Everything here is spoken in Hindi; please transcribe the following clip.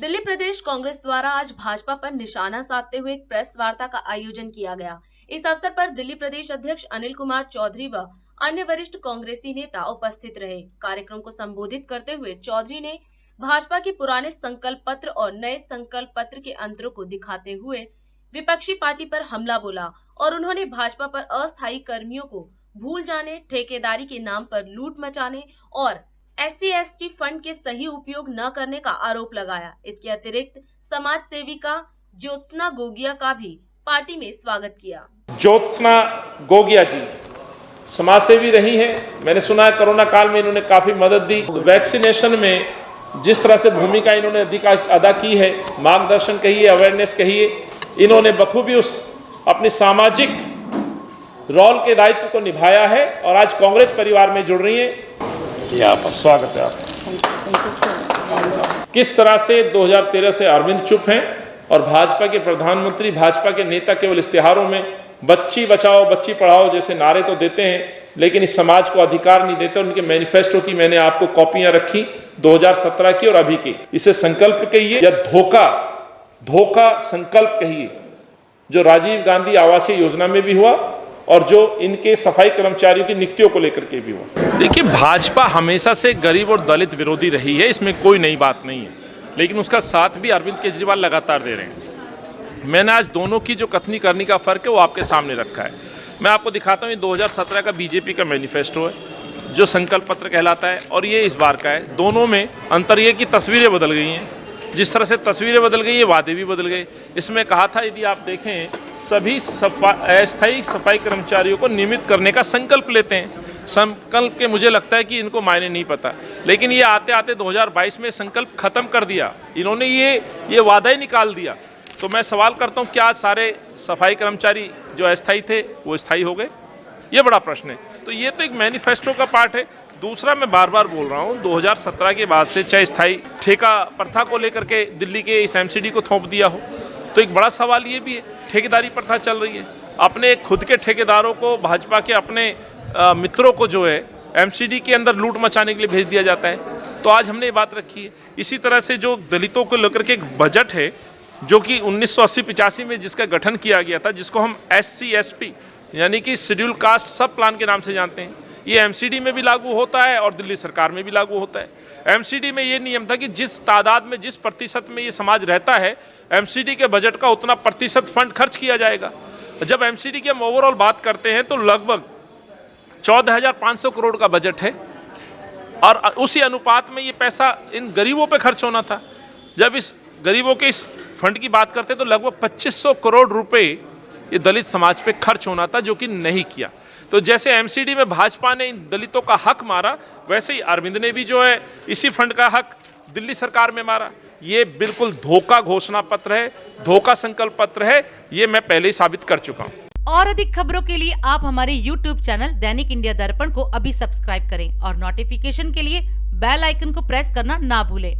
दिल्ली प्रदेश कांग्रेस द्वारा आज भाजपा पर निशाना साधते हुए एक प्रेस वार्ता का आयोजन किया गया। इस अवसर पर दिल्ली प्रदेश अध्यक्ष अनिल कुमार चौधरी व अन्य वरिष्ठ कांग्रेसी नेता उपस्थित रहे। कार्यक्रम को संबोधित करते हुए चौधरी ने भाजपा के पुराने संकल्प पत्र और नए संकल्प पत्र के अंतरों को दिखाते हुए विपक्षी पार्टी पर हमला बोला और उन्होंने भाजपा पर अस्थायी कर्मियों को भूल जाने, ठेकेदारी के नाम पर लूट मचाने और SC/ST फंड के सही उपयोग न करने का आरोप लगाया। इसके अतिरिक्त समाज सेविका ज्योत्सना गोगिया का भी पार्टी में स्वागत किया। ज्योत्सना गोगिया जी समाज सेवी रही हैं। मैंने सुना है कोरोना काल में इन्होंने काफ़ी मदद दी। वैक्सीनेशन में जिस तरह से भूमिका इन्होंने अदा की है, मार्गदर्शन कहिए, अवेयरनेस कहिए, इन्होंने बखूबी उस अपनी सामाजिक रोल के दायित्व को निभाया है और आज कांग्रेस परिवार में जुड़ रही हैं। आप स्वागत है आपका। किस तरह से 2013 से अरविंद चुप हैं और भाजपा के प्रधानमंत्री, भाजपा के नेता केवल इश्तिहारों में बच्ची बचाओ बच्ची पढ़ाओ जैसे नारे तो देते हैं, लेकिन इस समाज को अधिकार नहीं देते। उनके मैनिफेस्टो की मैंने आपको कॉपियां रखी 2017 की और अभी की। इसे संकल्प कहिए या धोखा संकल्प कहिए, जो राजीव गांधी आवासीय योजना में भी हुआ और जो इनके सफाई कर्मचारियों की नियुक्तियों को लेकर के भी हुआ। देखिए, भाजपा हमेशा से गरीब और दलित विरोधी रही है, इसमें कोई नई बात नहीं है, लेकिन उसका साथ भी अरविंद केजरीवाल लगातार दे रहे हैं। मैंने आज दोनों की जो कथनी करने का फर्क है वो आपके सामने रखा है। मैं आपको दिखाता हूँ, ये 2017 का बीजेपी का मैनिफेस्टो है जो संकल्प पत्र कहलाता है, और ये इस बार का है। दोनों में अंतर ये कि तस्वीरें बदल गई हैं। जिस तरह से तस्वीरें बदल गई, ये वादे भी बदल गए। इसमें कहा था, यदि आप देखें, सभी अस्थायी सफाई कर्मचारियों को नियमित करने का संकल्प लेते हैं। संकल्प के मुझे लगता है कि इनको मायने नहीं पता, लेकिन ये आते आते 2022 में संकल्प खत्म कर दिया। इन्होंने ये वादा ही निकाल दिया। तो मैं सवाल करता हूँ, क्या सारे सफाई कर्मचारी जो अस्थायी थे वो स्थायी हो गए? ये बड़ा प्रश्न है। तो ये तो एक मैनिफेस्टो का पार्ट है। दूसरा, मैं बार बार बोल रहा हूँ, 2017 के बाद से चाहे स्थायी ठेका प्रथा को लेकर के दिल्ली के इस MCD को थोप दिया हो, तो एक बड़ा सवाल ये भी है, ठेकेदारी प्रथा चल रही है। अपने खुद के ठेकेदारों को, भाजपा के अपने मित्रों को जो है MCD के अंदर लूट मचाने के लिए भेज दिया जाता है। तो आज हमने ये बात रखी है। इसी तरह से जो दलितों को लेकर के एक बजट है, जो कि 1980-85 में जिसका गठन किया गया था, जिसको हम SC/ST यानी कि शेड्यूल कास्ट सब प्लान के नाम से जानते हैं, ये MCD में भी लागू होता है और दिल्ली सरकार में भी लागू होता है। MCD में ये नियम था कि जिस तादाद में, जिस प्रतिशत में ये समाज रहता है, MCD के बजट का उतना प्रतिशत फंड खर्च किया जाएगा। जब MCD की हम ओवरऑल बात करते हैं तो लगभग 14,500 करोड़ का बजट है, और उसी अनुपात में ये पैसा इन गरीबों पे खर्च होना था। जब इस गरीबों के इस फंड की बात करते हैं तो लगभग 2500 करोड़ रुपए ये दलित समाज पे खर्च होना था, जो कि नहीं किया। तो जैसे MCD में भाजपा ने इन दलितों का हक मारा, वैसे ही अरविंद ने भी जो है इसी फंड का हक दिल्ली सरकार में मारा। ये बिल्कुल धोखा घोषणा पत्र है, धोखा संकल्प पत्र है। ये मैं पहले ही साबित कर चुका हूँ। और अधिक खबरों के लिए आप हमारे YouTube चैनल दैनिक इंडिया दर्पण को अभी सब्सक्राइब करें और नोटिफिकेशन के लिए बेल आइकन को प्रेस करना ना भूलें।